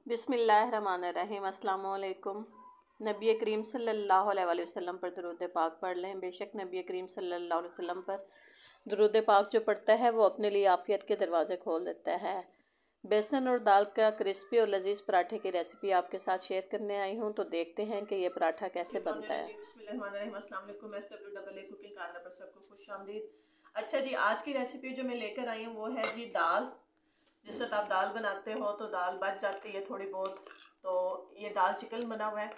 बिस्मिल्लाहिर्रहमानिर्रहीम। अस्सलाम वालेकुम। नबी करीम सल्लल्लाहु अलैहि वसल्लम पर दरूद पाक पढ़ लें। बेशक नबी करीम सल्लल्लाहु अलैहि वसल्लम पर दरूद पाक जो पढ़ता है वो अपने लिए आफ़ियत के दरवाज़े खोल देता है। बेसन और दाल का क्रिस्पी और लजीज पराठे की रेसिपी आपके साथ शेयर करने आई हूँ, तो देखते हैं कि ये पराठा कैसे बनता है। अच्छा जी, आज की रेसिपी जो मैं लेकर आई हूँ वो है जी दाल। जिस वक्त आप दाल बनाते हो तो दाल बच जाती है थोड़ी बहुत, तो ये दाल चिकन बना हुआ है,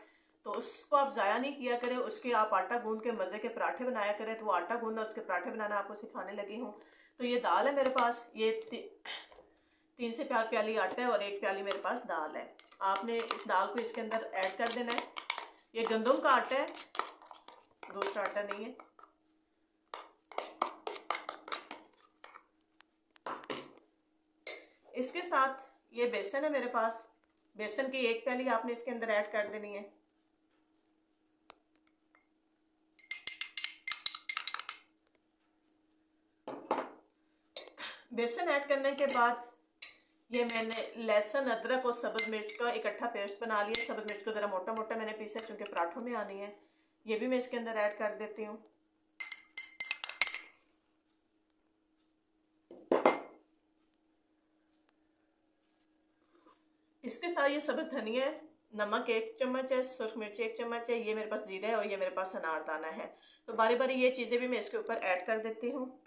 तो उसको आप ज़ाया नहीं किया करें, उसके आप आटा गूंद के मज़े के पराठे बनाया करें। तो वो आटा गूंदना, उसके पराठे बनाना आपको सिखाने लगी हूँ। तो ये दाल है मेरे पास, ये 3 से 4 प्याली आटा है और 1 प्याली मेरे पास दाल है। आपने इस दाल को इसके अंदर ऐड कर देना है। ये गंदम का आटा है, दूसरा आटा नहीं है। इसके साथ ये बेसन है मेरे पास, बेसन की 1 प्याली आपने इसके अंदर ऐड कर देनी है। बेसन ऐड करने के बाद ये मैंने लहसुन, अदरक और सब्ज़ मिर्च का इकट्ठा पेस्ट बना लिया। सब्ज़ मिर्च को ज़रा मोटा मोटा मैंने पीसा क्योंकि पराठों में आनी है। ये भी मैं इसके अंदर ऐड कर देती हूँ। इसके साथ ये सब्ज़ धनिया है, नमक 1 चम्मच है, सुरख मिर्ची 1 चम्मच है, ये मेरे पास जीरा है और ये मेरे पास अनारदाना है। तो बारी बारी ये चीज़ें भी मैं इसके ऊपर ऐड कर देती हूँ।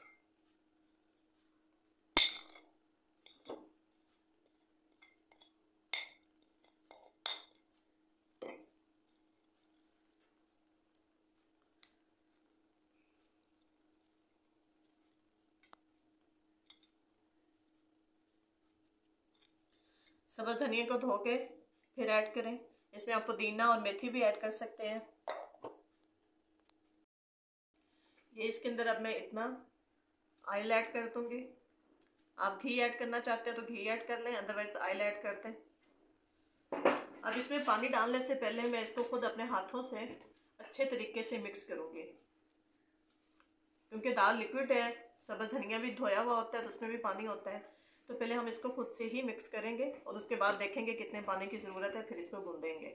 सब्ज़ धनिया को धो के फिर ऐड करें। इसमें आप पुदीना और मेथी भी ऐड कर सकते हैं। ये इसके अंदर अब मैं इतना ऑयल ऐड कर दूंगी। आप घी ऐड करना चाहते हैं तो घी ऐड कर लें, अदरवाइज ऑयल ऐड कर दें। अब इसमें पानी डालने से पहले मैं इसको खुद अपने हाथों से अच्छे तरीके से मिक्स करूंगी, क्योंकि दाल लिक्विड है, सब्ज़ धनिया भी धोया हुआ होता है तो उसमें भी पानी होता है। तो पहले हम इसको खुद से ही मिक्स करेंगे और उसके बाद देखेंगे कितने पानी की ज़रूरत है, फिर इसको गूंदेंगे।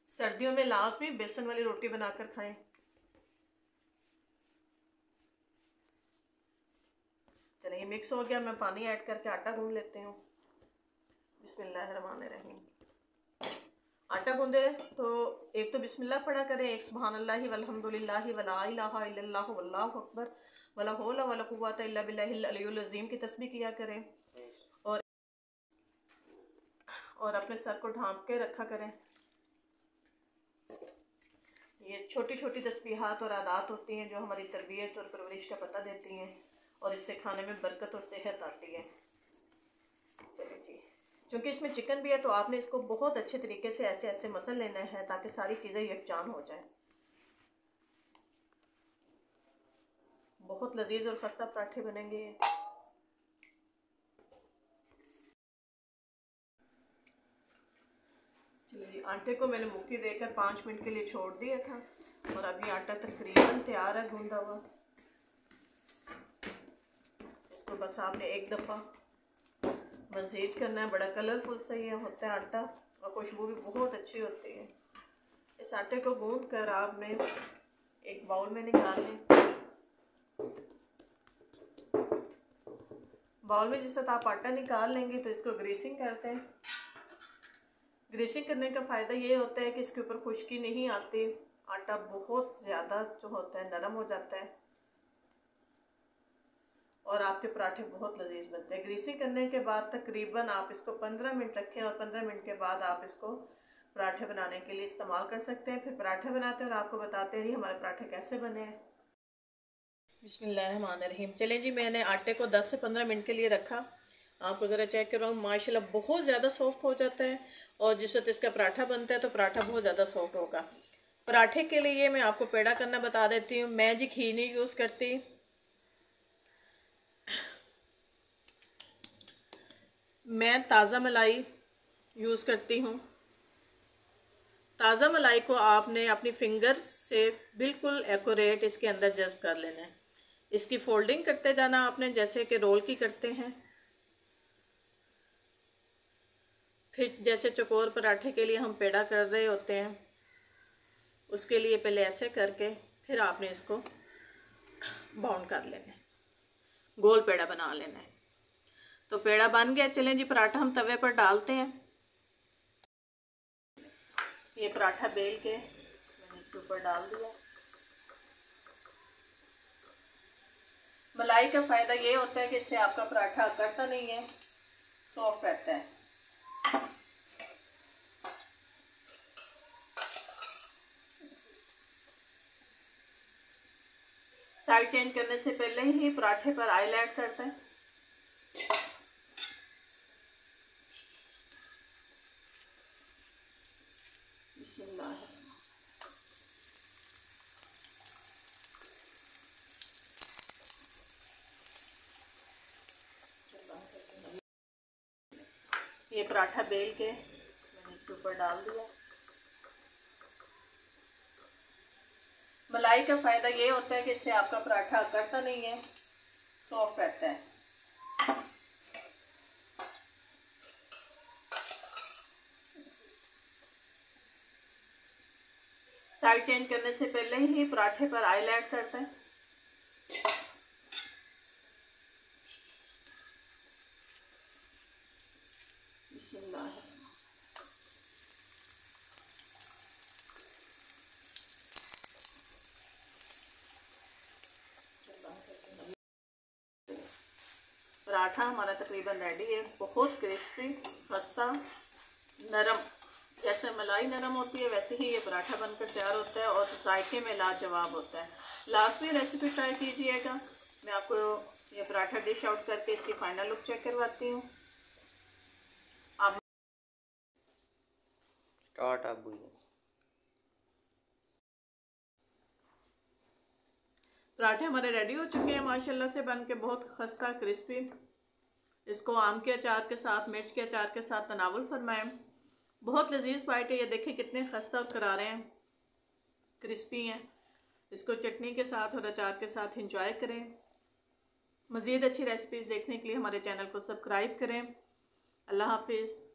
सर्दियों में लाजमी बेसन वाली रोटी बनाकर खाएं। चलिए, मिक्स हो गया, मैं पानी ऐड करके आटा गूंद लेती हूँ। बिस्मिल्लाहिर्रहमानिर्रहीम। आटा गूंदे तो एक तो बिस्मिल्लाह पढ़ा करें, एक सुभानअल्लाहि वल्हम्दुलिल्लाहि वला इलाहा इल्लल्लाहु वल्लाहु अकबर वला हौला वला कुव्वता इल्ला बिल्लाहिल अलियुल अज़ीम की तस्बीह किया करें और अपने सर को ढांप के रखा करें। ये छोटी छोटी तस्बीहात और आदात होती हैं जो हमारी तरबियत और परवरिश का पता देती हैं और इससे खाने में बरकत और सेहत आती है। चलिए जी, चूँकि इसमें चिकन भी है तो आपने इसको बहुत अच्छे तरीके से ऐसे ऐसे मसल लेना है ताकि सारी चीज़ें यकजान हो जाएं। बहुत लजीज और खस्ता पराठे बनेंगे ये। चलिए, आटे को मैंने मुक्की देकर 5 मिनट के लिए छोड़ दिया था और अभी आटा तकरीबन तैयार है गूंदा हुआ। इसको बस आपने एक दफ़ा मज़ीद करना है। बड़ा कलरफुल सा ये होता है आटा और खुशबू भी बहुत अच्छी होती है। इस आटे को गूंद कर आपने एक बाउल में निकाल लें। बाउल में जिस वक्त आप आटा निकाल लेंगे तो इसको ग्रीसिंग करते हैं। ग्रीसिंग करने का फ़ायदा ये होता है कि इसके ऊपर खुश्की नहीं आती, आटा बहुत ज़्यादा जो होता है नरम हो जाता है और आपके पराठे बहुत लजीज बनते हैं। ग्रीसिंग करने के बाद तकरीबन आप इसको 15 मिनट रखें और 15 मिनट के बाद आप इसको पराठे बनाने के लिए इस्तेमाल कर सकते हैं। फिर पराठे बनाते हैं और आपको बताते हैं हमारे पराठे कैसे बने हैं। बिस्मिल्लाहिर्रहमानिर्रहीम। चलें जी, मैंने आटे को 10 से 15 मिनट के लिए रखा। आपको ज़रा चेक कर रहा हूँ, माशाल्लाह बहुत ज़्यादा सॉफ्ट हो जाता है और जिस वक्त इसका पराठा बनता है तो पराठा बहुत ज़्यादा सॉफ्ट होगा। पराठे के लिए मैं आपको पेड़ा करना बता देती हूँ। मैं जी घी नहीं यूज़ करती, मैं ताज़ा मलाई यूज़ करती हूँ। ताज़ा मलाई को आपने अपनी फिंगर से बिल्कुल एक्यूरेट इसके अंदर जज्ब कर लेना है। इसकी फोल्डिंग करते जाना आपने, जैसे कि रोल की करते हैं। फिर जैसे चकोर पराठे के लिए हम पेड़ा कर रहे होते हैं, उसके लिए पहले ऐसे करके फिर आपने इसको बाउंड कर लेना है, गोल पेड़ा बना लेना है। तो पेड़ा बन गया। चलें जी, पराठा हम तवे पर डालते हैं। ये पराठा बेल के मैंने इसके ऊपर डाल दिया। मलाई का फ़ायदा ये होता है कि इससे आपका पराठा अकड़ता नहीं है, सॉफ्ट रहता है। साइड चेंज करने से पहले ही पराठे पर ऑयल ऐड करते हैं। बिस्मिल्लाह। ये पराठा बेल के मैंने इसके ऊपर डाल दिया। मलाई का फ़ायदा ये होता है कि इससे आपका पराठा अकड़ता नहीं है, सॉफ्ट रहता है। साइड चेंज करने से पहले ही पराठे पर ऑयल ऐड करते हैं। बिस्मिल्लाह। पराठा हमारा तकरीबन रेडी है। बहुत क्रिस्पी, खस्ता, नरम। जैसे मलाई नरम होती है वैसे ही ये पराठा बनकर तैयार होता है और जायके में लाजवाब होता है। लास्ट में रेसिपी ट्राई कीजिएगा। मैं आपको ये पराठा डिश आउट करके इसकी फाइनल लुक चेक करवाती हूँ। आप स्टार्ट आप पराठे हमारे रेडी हो चुके हैं माशाल्लाह से, बन के बहुत खस्ता क्रिस्पी। इसको आम के अचार के साथ, मिर्च के अचार के साथ तनावुल फरमाएं। बहुत लजीज बाइट है। ये देखें कितने खस्ता और करारे हैं, क्रिस्पी हैं। इसको चटनी के साथ और अचार के साथ इंजॉय करें। मज़ीद अच्छी रेसिपीज़ देखने के लिए हमारे चैनल को सब्सक्राइब करें। अल्लाह हाफिज़।